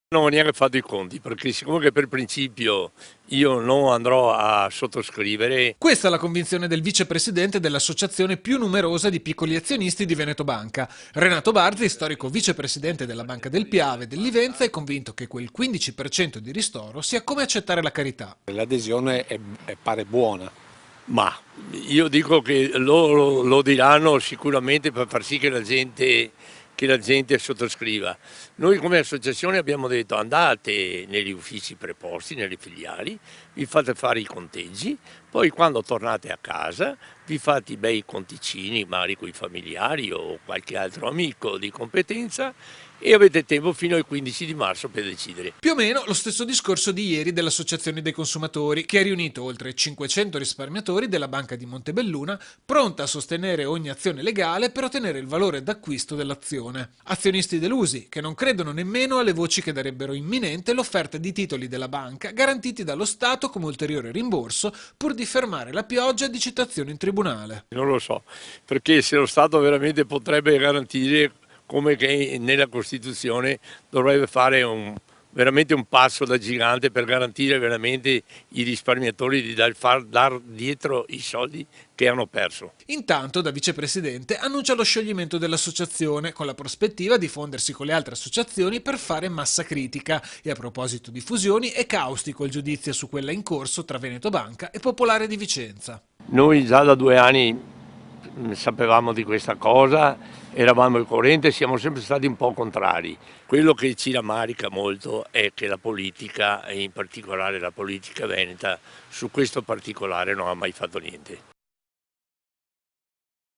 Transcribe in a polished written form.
Non ho neanche fatto i conti, perché siccome che per principio io non andrò a sottoscrivere. Questa è la convinzione del vicepresidente dell'associazione più numerosa di piccoli azionisti di Veneto Banca. Renato Barzi, storico vicepresidente della Banca del Piave e dell'Ivenza, è convinto che quel 15% di ristoro sia come accettare la carità. L'adesione pare buona. Ma io dico che loro lo diranno sicuramente per far sì che la gente sottoscriva. Noi come associazione abbiamo detto andate negli uffici preposti, nelle filiali, vi fate fare i conteggi, poi quando tornate a casa vi fate i bei conticini, magari con i familiari o qualche altro amico di competenza e avete tempo fino al 15 di marzo per decidere. Più o meno lo stesso discorso di ieri dell'Associazione dei Consumatori, che ha riunito oltre 500 risparmiatori della Banca di Montebelluna, pronta a sostenere ogni azione legale per ottenere il valore d'acquisto dell'azione. Azionisti delusi, che non credono nemmeno alle voci che darebbero imminente l'offerta di titoli della banca garantiti dallo Stato come ulteriore rimborso, pur di fermare la pioggia di citazioni in tribunale. Non lo so, perché se lo Stato veramente potrebbe garantire, come che nella Costituzione dovrebbe fare veramente un passo da gigante per garantire veramente i risparmiatori di dar dietro i soldi che hanno perso. Intanto, da vicepresidente, annuncia lo scioglimento dell'associazione, con la prospettiva di fondersi con le altre associazioni per fare massa critica. E a proposito di fusioni, è caustico il giudizio su quella in corso tra Veneto Banca e Popolare di Vicenza. Noi già da 2 anni sapevamo di questa cosa, eravamo al corrente, siamo sempre stati un po' contrari. Quello che ci rammarica molto è che la politica, e in particolare la politica veneta, su questo particolare non ha mai fatto niente.